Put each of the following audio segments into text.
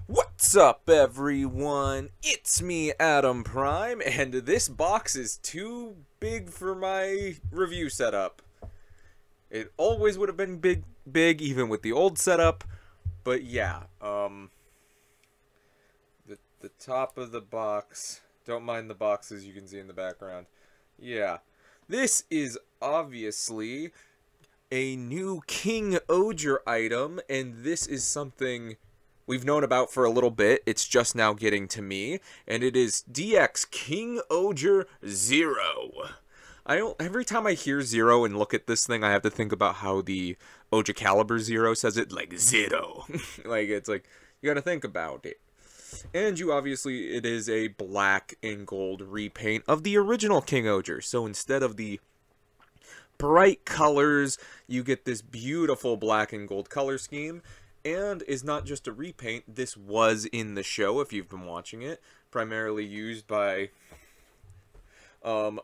What's up, everyone? It's me, Adam Prime, and this box is too big for my review setup. It always would have been big, even with the old setup, but yeah, the top of the box, don't mind the boxes you can see in the background. Yeah, this is obviously a new KingOhger item, and this is something we've known about for a little bit. It's just now getting to me, and it is DX KingOhger Zero. Every time I hear Zero and look at this thing, I have to think about how the Ohger Caliber Zero says it, like Zero. It's like, you gotta think about it. And it is a black and gold repaint of the original KingOhger. So instead of the bright colors, you get this beautiful black and gold color scheme. And is not just a repaint, this was in the show if you've been watching it, primarily used by KingOhger,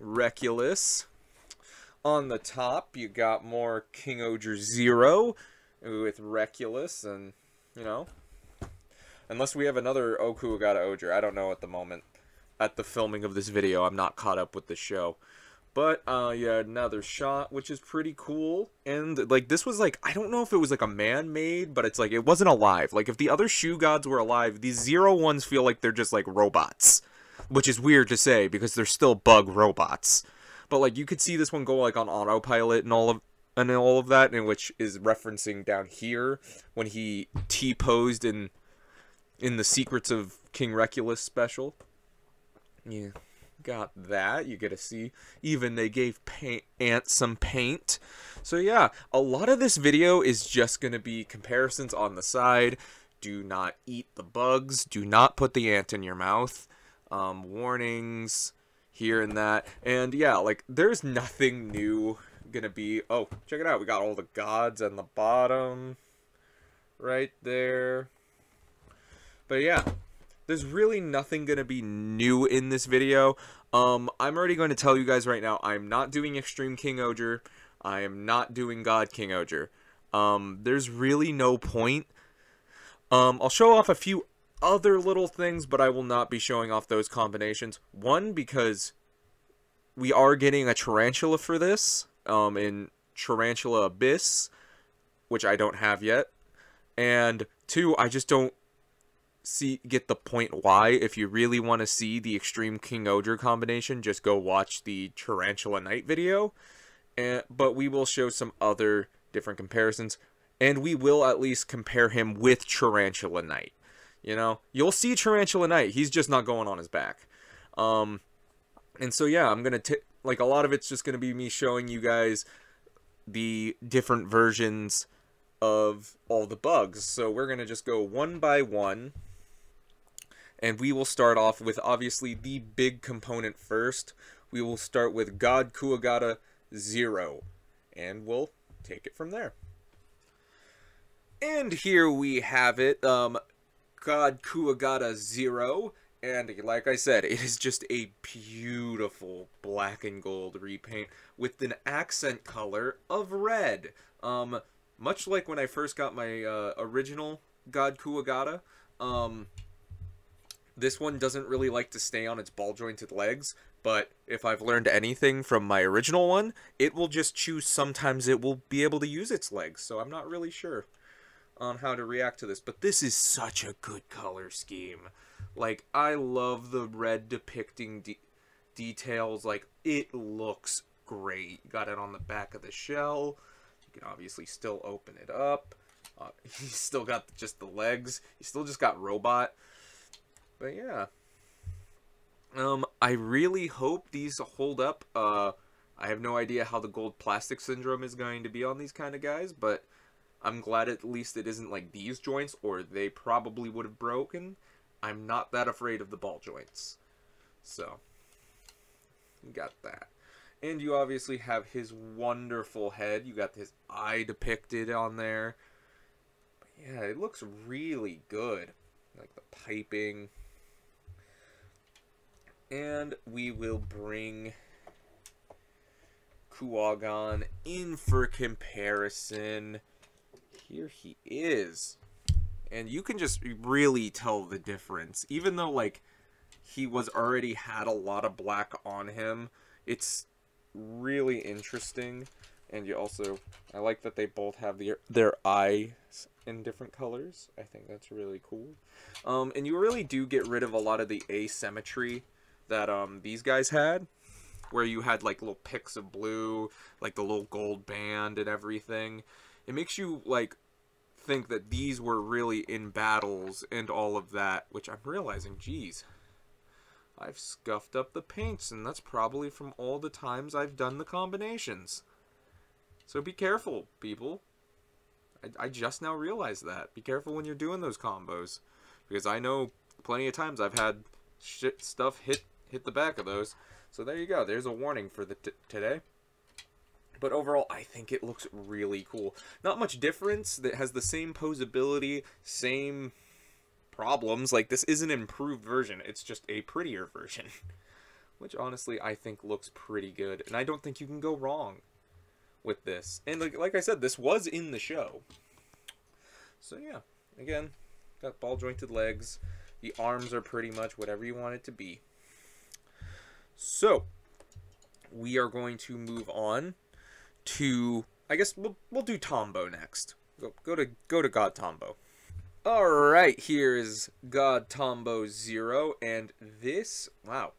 Reculus. On the top, you got more KingOhger Zero with Reculus, and, you know, unless we have another KingOhger, I don't know at the moment. At the filming of this video, I'm not caught up with the show. But, yeah, another shot, which is pretty cool. And, like, this was, like, I don't know if it was, like, a man-made, but it's, like, it wasn't alive. Like, if the other shoe gods were alive, these Zero ones feel like they're just, like, robots. Which is weird to say, because they're still bug robots. But, like, you could see this one go, like, on autopilot and all of that, and which is referencing down here, when he T-posed in the Secrets of King Reculus special. Yeah. Got that. You get to see even they gave Ant some paint. So yeah, a lot of this video is just going to be comparisons on the side. Do not eat the bugs. Do not put the ant in your mouth. Warnings here and that. And yeah, like, there's nothing new gonna be. Oh, check it out. We got all the gods on the bottom right there. But yeah, there's really nothing going to be new in this video. I'm already going to tell you guys right now, I'm not doing Extreme KingOhger. I am not doing God KingOhger. There's really no point. I'll show off a few other little things, but I will not be showing off those combinations. One, because we are getting a Tarantula for this, in Tarantula Abyss, which I don't have yet. And two, I just don't get the point why. If you really want to see the Extreme KingOhger combination, just go watch the Tarantula Knight video. But we will show some other different comparisons, and we will at least compare him with Tarantula Knight. You know, you'll see Tarantula Knight, he's just not going on his back. And so yeah, I'm gonna like, a lot of it's just gonna be me showing you guys the different versions of all the bugs. So we're gonna just go one by one. And we will start off with, obviously, the big component first. We will start with God KingOhger Zero. And we'll take it from there. And here we have it. God KingOhger Zero. And like I said, it is just a beautiful black and gold repaint with an accent color of red. Much like when I first got my original God KingOhger, this one doesn't really like to stay on its ball-jointed legs, but if I've learned anything from my original one, it will just choose sometimes it will be able to use its legs, so I'm not really sure on how to react to this. But this is such a good color scheme. Like, I love the red depicting details. Like, it looks great. You got it on the back of the shell. You can obviously still open it up. You still got just the legs. You still just got robot. But yeah, I really hope these hold up. I have no idea how the gold plastic syndrome is going to be on these kind of guys, but I'm glad at least it isn't like these joints, or they probably would have broken. I'm not that afraid of the ball joints. So, you got that. And you obviously have his wonderful head. You got his eye depicted on there. But yeah, it looks really good. Like the piping. And we will bring KingOhger in for comparison here he is. And you can just really tell the difference. Even though, like, he was already had a lot of black on him, it's really interesting. And you also, I like that they both have their eyes in different colors. I think that's really cool. And you really do get rid of a lot of the asymmetry that these guys had, where you had like little picks of blue, like the little gold band and everything. It makes you like think that these were really in battles and all of that, which I'm realizing, geez, I've scuffed up the paints, and that's probably from all the times I've done the combinations. So be careful, people. I just now realized that. Be careful when you're doing those combos, because I know plenty of times I've had stuff hit the back of those. So there you go. There's a warning for the today. But overall, I think it looks really cool. Not much difference. That has the same posability, same problems. Like, this is an improved version. It's just a prettier version, which honestly I think looks pretty good. And I don't think you can go wrong with this. And like I said, this was in the show. So yeah, again, got ball jointed legs. The arms are pretty much whatever you want it to be. So we are going to move on to, I guess we'll do Tombo next. Go to God Tombo. All right, here is God Tombo 0, and this, wow.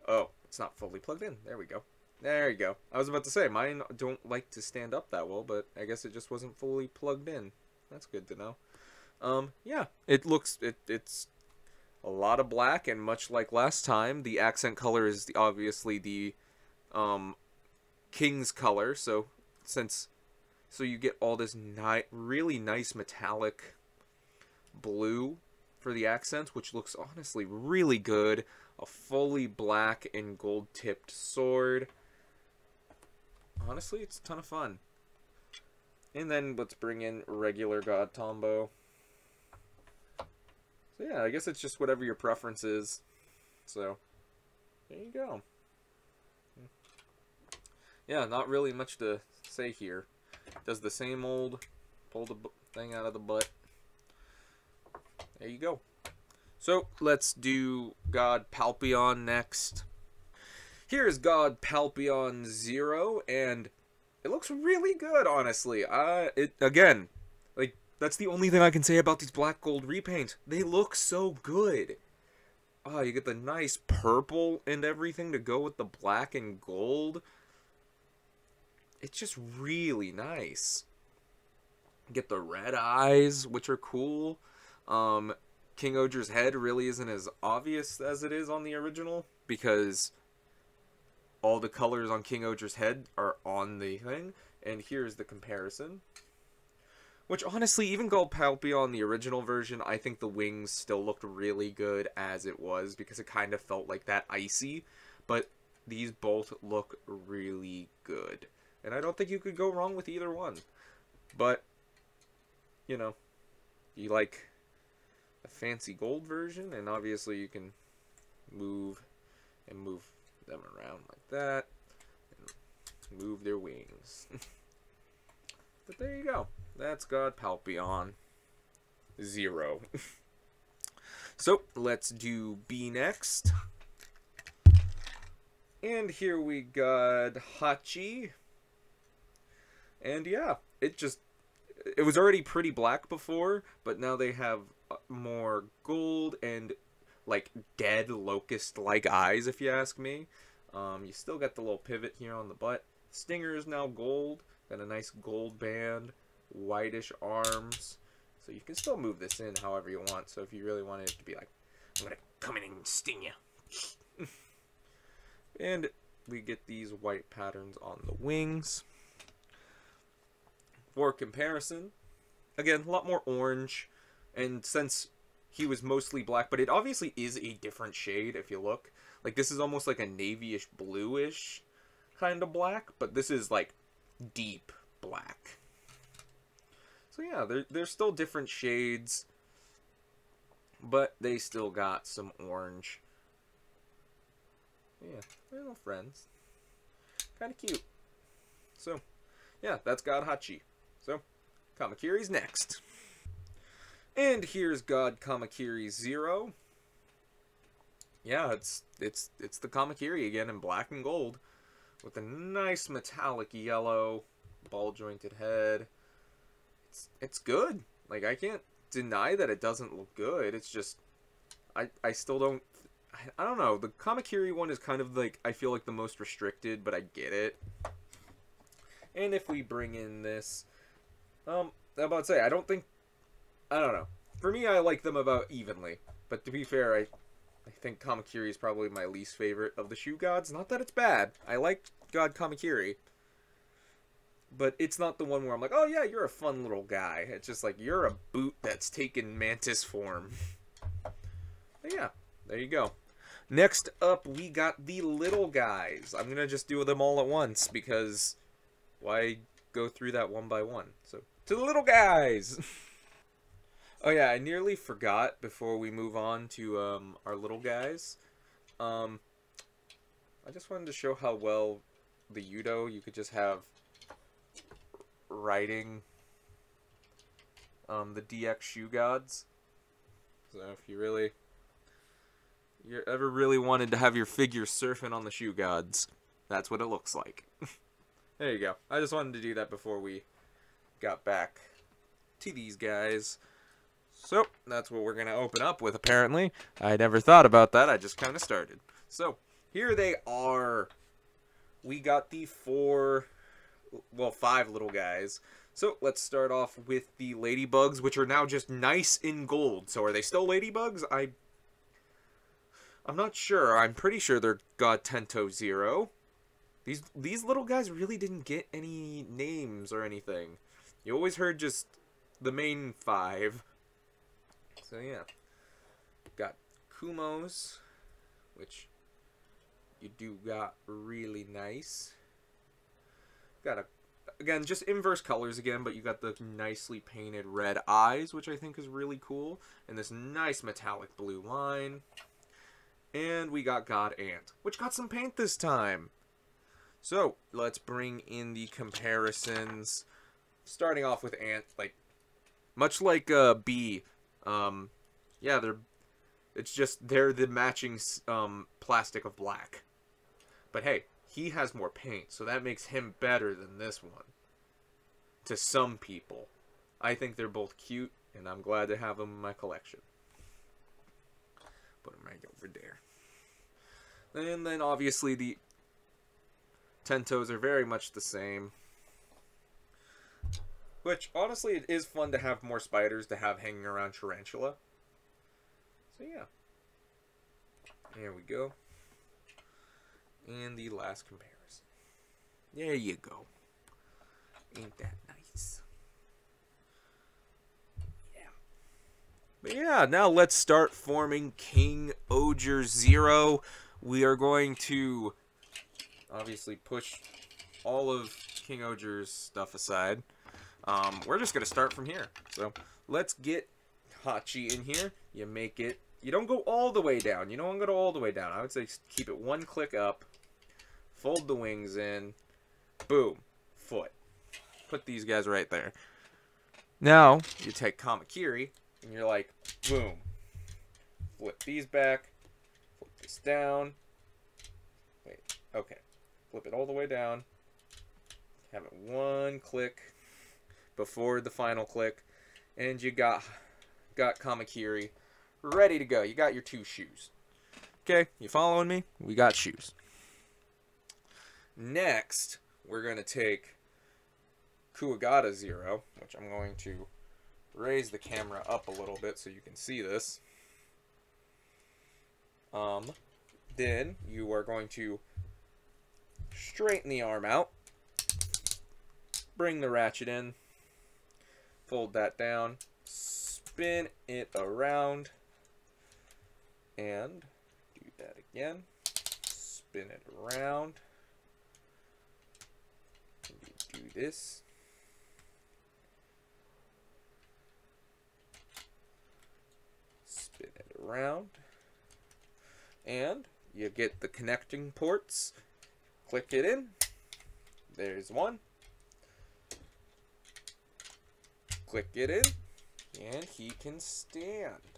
Oh, it's not fully plugged in. There we go. There you go. I was about to say, mine don't like to stand up that well, but I guess it just wasn't fully plugged in. That's good to know. Yeah, it's a lot of black, and much like last time, the accent color is obviously the King's color. So you get all this really nice metallic blue for the accents, which looks honestly really good. A fully black and gold tipped sword. Honestly, it's a ton of fun. And then let's bring in regular God Tombo. So yeah, I guess it's just whatever your preference is. So there you go. Yeah, not really much to say here. Does the same old pull the thing out of the butt. There you go. So let's do God Palpion next. Here's God Palpion 0, and it looks really good, honestly. Again, like, that's the only thing I can say about these black gold repaints. They look so good. Oh, you get the nice purple and everything to go with the black and gold. It's just really nice. Get the red eyes, which are cool. KingOhger's head really isn't as obvious as it is on the original, because all the colors on KingOhger's head are on the thing. And here's the comparison. Which, honestly, even Gold Palpion, the original version, I think the wings still looked really good as it was, because it kind of felt like that icy. But these both look really good. And I don't think you could go wrong with either one. But, you know, you like a fancy gold version, and obviously you can move them around like that, and move their wings. But there you go. That's God Palpion 0. So let's do B next. And here we got Hachi. And yeah, it was already pretty black before, but now they have more gold and like dead locust-like eyes, if you ask me. You still got the little pivot here on the butt. Stinger is now gold. Got a nice gold band, whitish arms. So you can still move this in however you want. So if you really wanted it to be like, I'm gonna come in and sting you. And we get these white patterns on the wings. For comparison, again, a lot more orange, and since he was mostly black, but it obviously is a different shade if you look. Like, this is almost like a navy-ish, bluish kind of black, but this is like deep black. So yeah, they're still different shades, but they still got some orange. Yeah, they're little friends. Kind of cute. So, yeah, that's God Hachi. So, Kamakiri's next. And here's God Kamakiri 0. Yeah, it's the Kamakiri again in black and gold with a nice metallic yellow ball jointed head. It's good. Like, I can't deny that it doesn't look good. It's just I still don't I don't know. The Kamakiri one is kind of like, I feel like the most restricted, but I get it. And if we bring in this I'm about to say, I don't know. For me, I like them about evenly. But to be fair, I think Kamakiri is probably my least favorite of the shoe gods. Not that it's bad. I like God Kamakiri. But it's not the one where I'm like, oh yeah, you're a fun little guy. It's just like, you're a boot that's taken mantis form. But yeah, there you go. Next up, we got the little guys. I'm going to just do them all at once because why go through that one by one? So, to the little guys! Oh yeah, I nearly forgot before we move on to our little guys. I just wanted to show how well the Yudo, you could just have riding the DX shoe gods. So if you ever really wanted to have your figure surfing on the shoe gods, that's what it looks like. There you go. I just wanted to do that before we got back to these guys. So, that's what we're going to open up with, apparently. I never thought about that. I just kind of started. So, here they are. We got the 5 little guys. So, let's start off with the ladybugs, which are now just nice in gold. So, are they still ladybugs? I'm not sure. I'm pretty sure they're God Tento 0. These little guys really didn't get any names or anything. You always heard just the main 5. So yeah, got Kumos, which you do got really nice. Got again, just inverse colors again, but you got the nicely painted red eyes, which I think is really cool, and this nice metallic blue line. And we got God Ant, which got some paint this time. So let's bring in the comparisons. Starting off with Ant, like much like Bee. Yeah, they're the matching plastic of black. But hey, he has more paint, so that makes him better than this one. To some people. I think they're both cute, and I'm glad to have them in my collection. Put them right over there. And then obviously the Tentos are very much the same. Which, honestly, it is fun to have more spiders to have hanging around Tarantula. So, yeah. There we go. And the last comparison. There you go. Ain't that nice? Yeah. But yeah, now let's start forming KingOhger 0. We are going to obviously push all of KingOhger's stuff aside. We're just going to start from here. So, let's get Hachi in here. You make it. You don't go all the way down. You don't go all the way down. I would say keep it one click up. Fold the wings in. Boom. Foot. Put these guys right there. Now, you take Kamakiri, and you're like, boom. Flip these back. Flip this down. Wait, okay. Flip it all the way down. Have it one click before the final click, and you got Kamakiri ready to go. You got your 2 shoes. Okay, you following me? We got shoes. Next, we're going to take KingOhger 0, which I'm going to raise the camera up a little bit so you can see this. Then you are going to straighten the arm out, bring the ratchet in, fold that down, spin it around, and do that again, spin it around, do this, spin it around, and you get the connecting ports, click it in, there's one, click it in, and he can stand.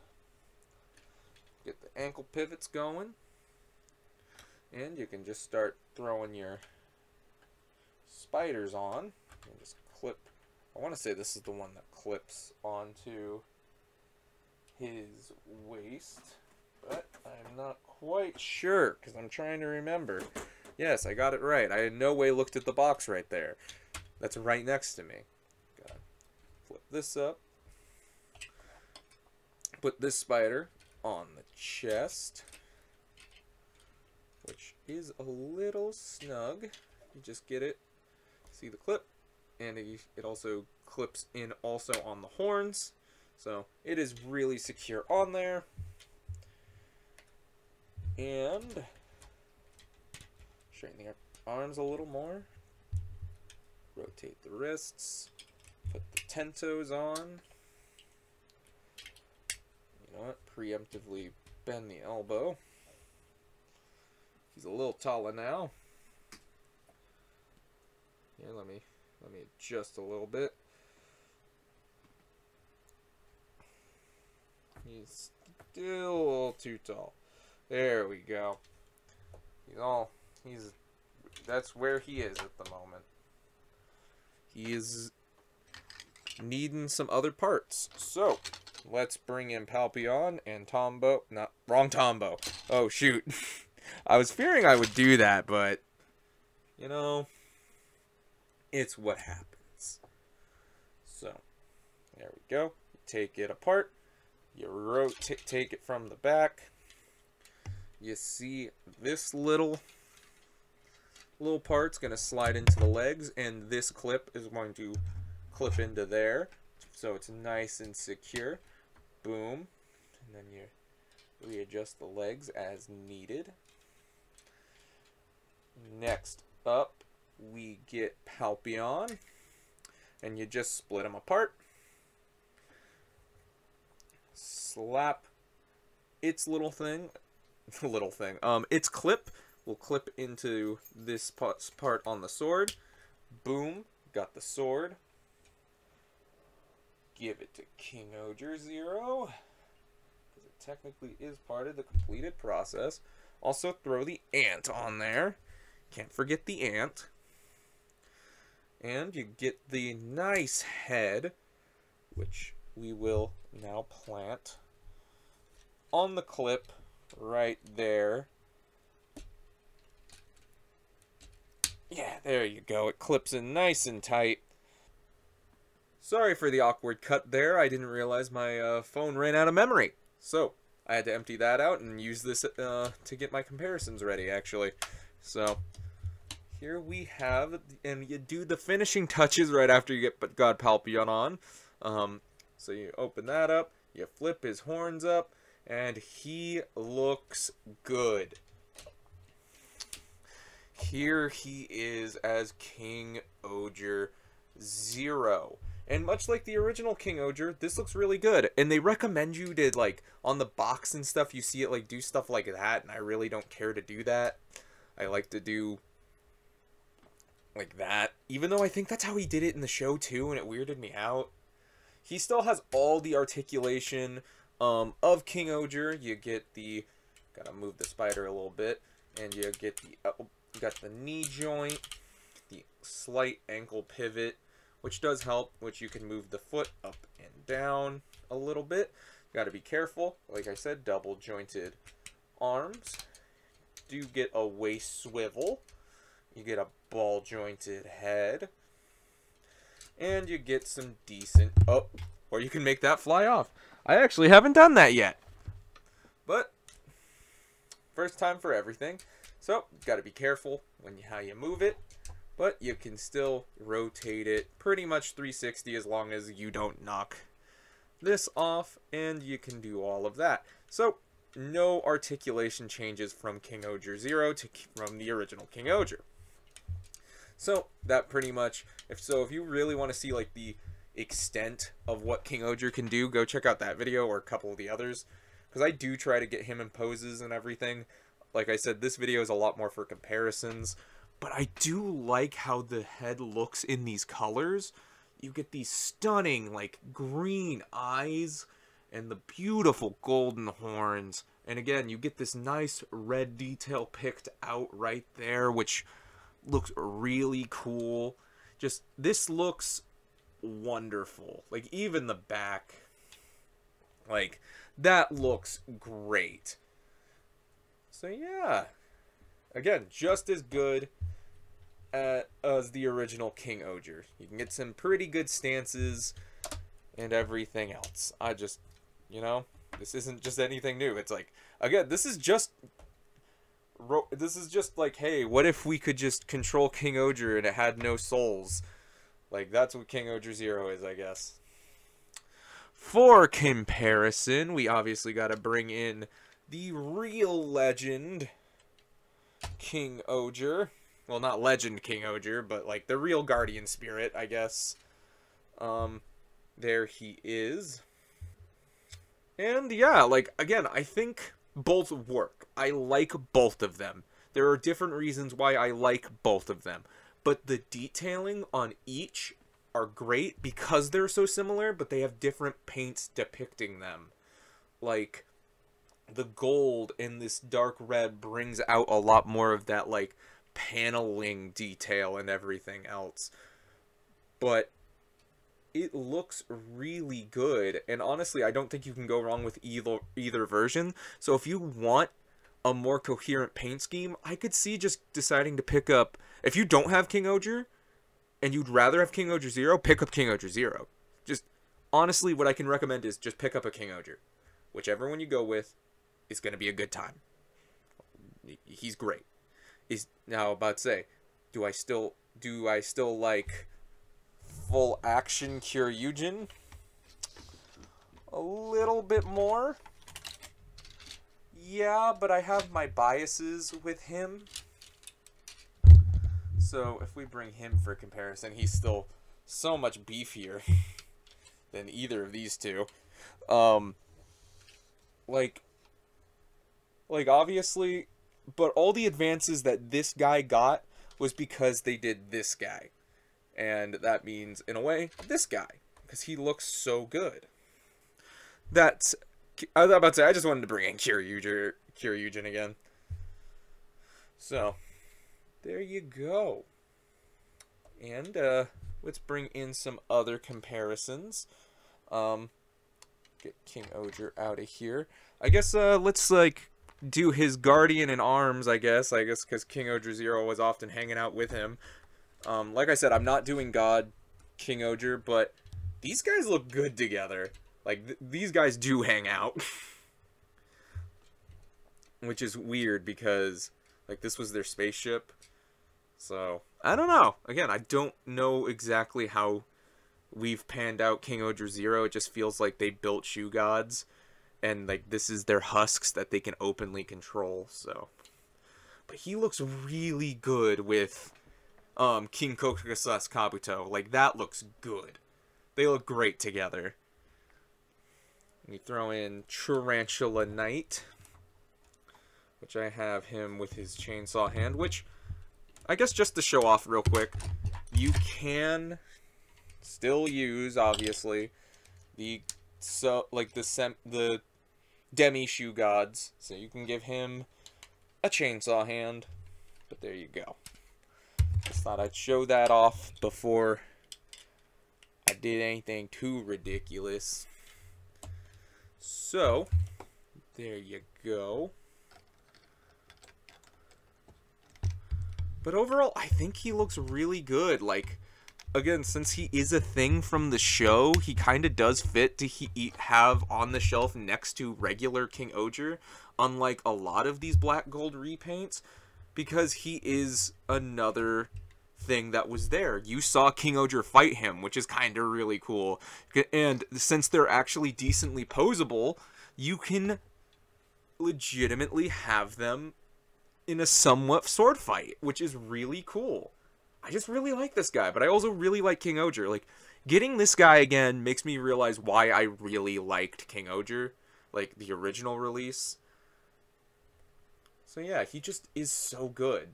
Get the ankle pivots going, and you can just start throwing your spiders on, and just clip. I want to say this is the one that clips onto his waist, but I'm not quite sure because I'm trying to remember. Yes, I got it right. I in no way looked at the box right there. That's right next to me. Gotta flip this up. Put this spider on the chest, which is a little snug. You just get it. See the clip? And it also clips in also on the horns. So it is really secure on there. And straighten the arms a little more. Rotate the wrists. Put the tentos on. You know what? Preemptively bend the elbow. He's a little taller now. Here, let me adjust a little bit. He's still a little too tall. There we go. That's where he is at the moment. He is needing some other parts. So, let's bring in Palpion and Tombo. Wrong Tombo. Oh, shoot. I was fearing I would do that, but, you know, it's what happens. So, there we go. Take it apart. You take it from the back. You see this little part's going to slide into the legs, and this clip is going to clip into there. So it's nice and secure. Boom. And then you readjust the legs as needed. Next up, we get Palpion, and you just split them apart. Slap its its clip will clip into this part on the sword. Boom, got the sword. Give it to KingOhger 0, because it technically is part of the completed process. Also throw the ant on there. Can't forget the ant. And you get the nice head, which we will now plant on the clip right there. Yeah, there you go. It clips in nice and tight. Sorry for the awkward cut there. I didn't realize my phone ran out of memory. So, I had to empty that out and use this to get my comparisons ready, actually. So, here we have, and you do the finishing touches right after you get God Palpion on. So you open that up, you flip his horns up, and he looks good. Here he is as KingOhger 0. And much like the original KingOhger, this looks really good. And they recommend you to, like, on the box and stuff, you see it, like, do stuff like that. And I really don't care to do that. I like to do like that. Even though I think that's how he did it in the show, too, and it weirded me out. He still has all the articulation of KingOhger. You get the... Gotta move the spider a little bit. And you get the... You got the knee joint, the slight ankle pivot, which does help, which you can move the foot up and down a little bit. You got to be careful. Like I said, double jointed arms. Do get a waist swivel. You get a ball jointed head. And you get some decent... Oh, or you can make that fly off. I actually haven't done that yet. But, first time for everything. So, got to be careful how you move it, but you can still rotate it pretty much 360 as long as you don't knock this off, and you can do all of that. So, no articulation changes from KingOhger 0 to from the original KingOhger. So, that pretty much, if you really want to see like the extent of what KingOhger can do, go check out that video or a couple of the others, because I do try to get him in poses and everything. Like I said, this video is a lot more for comparisons, but I do like how the head looks in these colors. you get these stunning, like, green eyes and the beautiful golden horns. And again, you get this nice red detail picked out right there, which looks really cool. Just, this looks wonderful. Like, even the back, like, that looks great. So yeah, again, just as good as the original KingOhger. You can get some pretty good stances and everything else. I just, you know, this isn't just anything new. It's like, again, this is just like, hey, what if we could just control KingOhger and it had no souls? Like, that's what KingOhger 0 is, I guess. For comparison, we obviously got to bring in the real legend KingOhger. Well, not legend KingOhger, but like the real guardian spirit, I guess. There he is. And yeah, like, again, I think both work. I like both of them. There are different reasons why I like both of them. But the detailing on each are great because they're so similar, but they have different paints depicting them. Like, the gold in this dark red brings out a lot more of that, like, paneling detail and everything else. But it looks really good, and honestly, I don't think you can go wrong with either version. So if you want a more coherent paint scheme, I could see just deciding to pick up, if you don't have KingOhger and you'd rather have KingOhger 0, pick up KingOhger 0. Just, honestly, what I can recommend is just pick up a KingOhger. Whichever one you go with is going to be a good time. He's great. Now about to say, do I still like full action KingOhger a little bit more? Yeah, but I have my biases with him. So if we bring him for comparison, he's still so much beefier than either of these two. Like obviously, but all the advances that this guy got was because they did this guy. And that means, in a way, this guy. Because he looks so good. I was about to say, I just wanted to bring in KingOhger again. So, there you go. And, let's bring in some other comparisons. Get KingOhger out of here. I guess, let's, like, do his guardian in arms, I guess, because KingOhger 0 was often hanging out with him. Like I said, I'm not doing God KingOhger, but these guys look good together. Like, these guys do hang out. Which is weird because, like, this was their spaceship. So, I don't know. Again, I don't know exactly how we've panned out KingOhger 0. It just feels like they built shoe gods. And, like, this is their husks that they can openly control, so. But he looks really good with King Kokuga's Kabuto. Like, that looks good. They look great together. We throw in Tarantula Knight, which I have him with his chainsaw hand, which, I guess just to show off real quick, you can still use, obviously, the Demi Shoe Gods. So you can give him a chainsaw hand. But there you go. Just thought I'd show that off before I did anything too ridiculous. So, there you go. But overall, I think he looks really good. Like, again, since he is a thing from the show, he kind of does fit to have on the shelf next to regular KingOhger, unlike a lot of these black gold repaints, because he is another thing that was there. You saw KingOhger fight him, which is kind of really cool. And since they're actually decently posable, you can legitimately have them in a somewhat sword fight, which is really cool. I just really like this guy, but I also really like KingOhger. Like, getting this guy again makes me realize why I really liked KingOhger, like the original release. So yeah, he just is so good.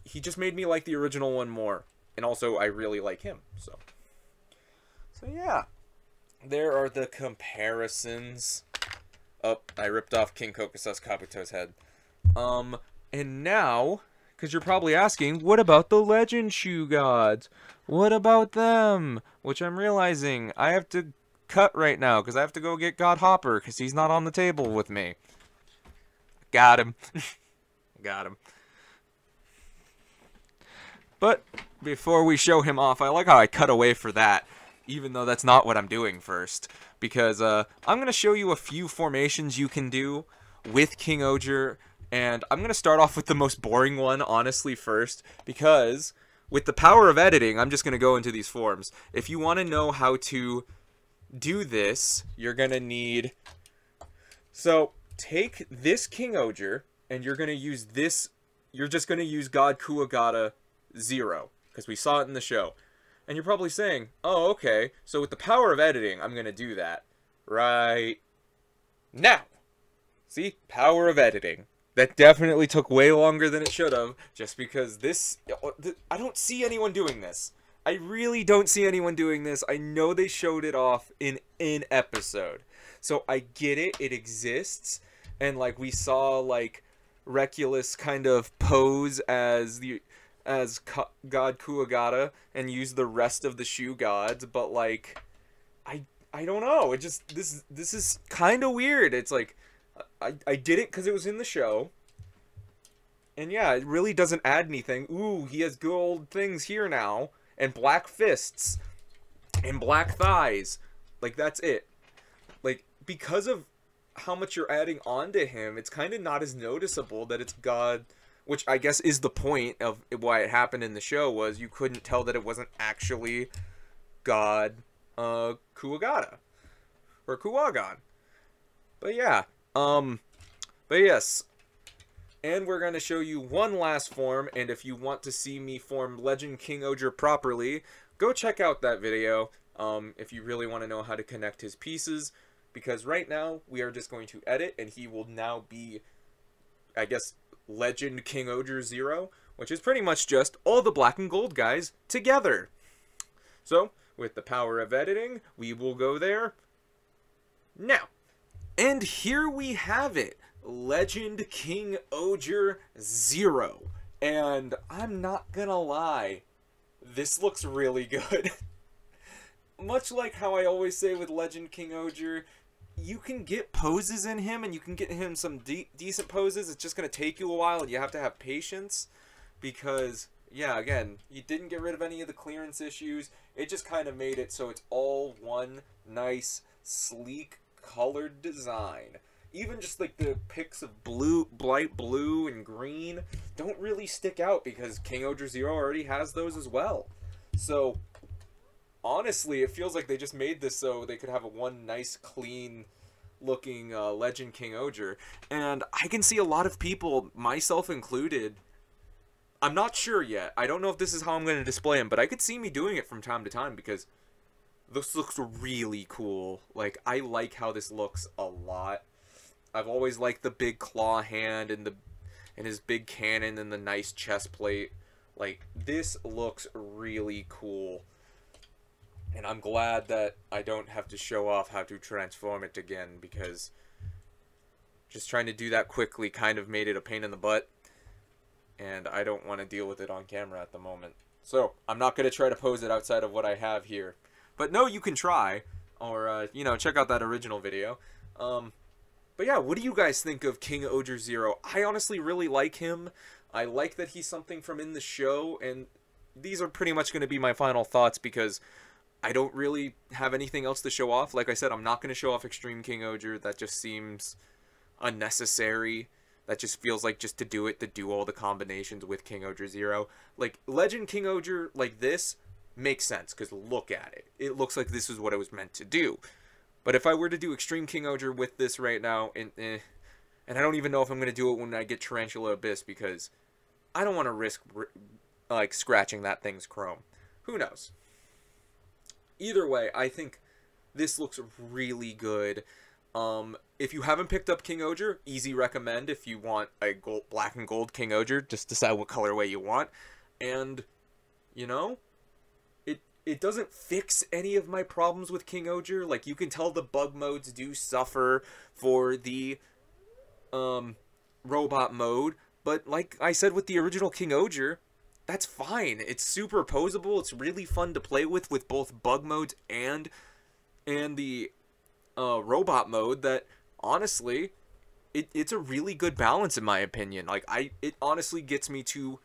He just made me like the original one more, and also I really like him. So So yeah, there are the comparisons. Oh, I ripped off King Kokusa's Kabuto's head. And now, because you're probably asking, what about the Legend Shoe Gods? What about them? Which I'm realizing I have to cut right now, because I have to go get God Hopper, because he's not on the table with me. Got him. Got him. But before we show him off, I like how I cut away for that, even though that's not what I'm doing first. Because I'm going to show you a few formations you can do with KingOhger, and I'm going to start off with the most boring one, honestly, first, because with the power of editing, I'm just going to go into these forms. If you want to know how to do this, you're going to need... So, take this KingOhger, and you're going to use this... You're just going to use God Kuwagata 0, because we saw it in the show. And you're probably saying, oh, okay, so with the power of editing, I'm going to do that right now. See? Power of editing. That definitely took way longer than it should have, just because this... I don't see anyone doing this. I really don't see anyone doing this. I know they showed it off in an episode. So I get it. It exists. And, like, we saw, like, Reculus kind of pose as God Kuwagata and use the rest of the shoe gods, but like I don't know, it just this is kind of weird. It's like I did it because it was in the show, and yeah, it really doesn't add anything. Ooh, he has gold things here now, and black fists and black thighs, like that's it. Like, because of how much you're adding on to him, it's kind of not as noticeable that it's God. Which I guess is the point of why it happened in the show, was you couldn't tell that it wasn't actually God Kuwagata. Or Kuwagon. But yeah. But yes. And we're going to show you one last form, and if you want to see me form Legend KingOhger properly, go check out that video if you really want to know how to connect his pieces. Because right now, we are just going to edit, and he will now be, I guess, Legend KingOhger 0, which is pretty much just all the black and gold guys together. So, with the power of editing, we will go there now. And here we have it, Legend KingOhger 0. And I'm not gonna lie, this looks really good. Much like how I always say with Legend KingOhger, you can get poses in him, and you can get him some decent poses. It's just going to take you a while, and you have to have patience. Because, yeah, again, you didn't get rid of any of the clearance issues. It just kind of made it so it's all one nice, sleek, colored design. Even just, like, the pics of blue, light blue and green don't really stick out, because KingOhger 0 already has those as well. So... honestly, it feels like they just made this so they could have a one nice, clean-looking Legend KingOhger. And I can see a lot of people, myself included, I'm not sure yet. I don't know if this is how I'm going to display him, but I could see me doing it from time to time because this looks really cool. Like, I like how this looks a lot. I've always liked the big claw hand and his big cannon and the nice chest plate. Like, this looks really cool. And I'm glad that I don't have to show off how to transform it again, because just trying to do that quickly kind of made it a pain in the butt. And I don't want to deal with it on camera at the moment. So, I'm not going to try to pose it outside of what I have here. But no, you can try. Or, you know, check out that original video. But yeah, what do you guys think of KingOhger 0? I honestly really like him. I like that he's something from in the show. And these are pretty much going to be my final thoughts, because I don't really have anything else to show off. Like I said, I'm not going to show off Extreme KingOhger. That just seems unnecessary. That just feels like just to do all the combinations with KingOhger 0. Like, Legend KingOhger like this makes sense, because look at it. It looks like this is what it was meant to do. But if I were to do Extreme KingOhger with this right now, and I don't even know if I'm going to do it when I get Tarantula Abyss, because I don't want to risk, like, scratching that thing's chrome. Who knows? Either way, I think this looks really good. If you haven't picked up KingOhger, easy recommend if you want a black and gold KingOhger. Just decide what colorway you want. And, you know, it doesn't fix any of my problems with KingOhger. Like, you can tell the bug modes do suffer for the robot mode, but like I said with the original KingOhger, that's fine. It's superposable. It's really fun to play with both bug modes and the robot mode. That honestly, it's a really good balance in my opinion. Like, it honestly gets me to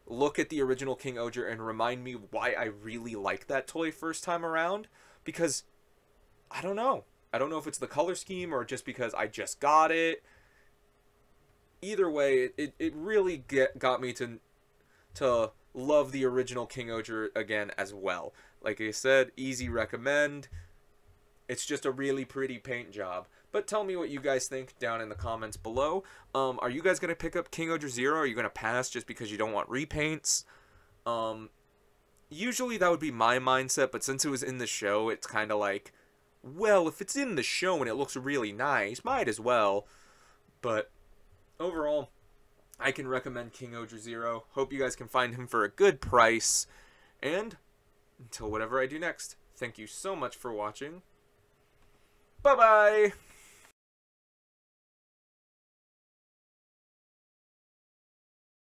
look at the original KingOhger and remind me why I really liked that toy first time around, because I don't know if it's the color scheme or just because I just got it. Either way, it really got me to love the original KingOhger again as well. Like I said, easy recommend. It's just a really pretty paint job. But tell me what you guys think down in the comments below. Are you guys going to pick up KingOhger Zero? Are you going to pass just because you don't want repaints? Usually that would be my mindset, but since it was in the show, it's kind of like, well, if it's in the show and it looks really nice, might as well. But overall, I can recommend KingOhger Zero. Hope you guys can find him for a good price. And until whatever I do next, thank you so much for watching. Bye-bye!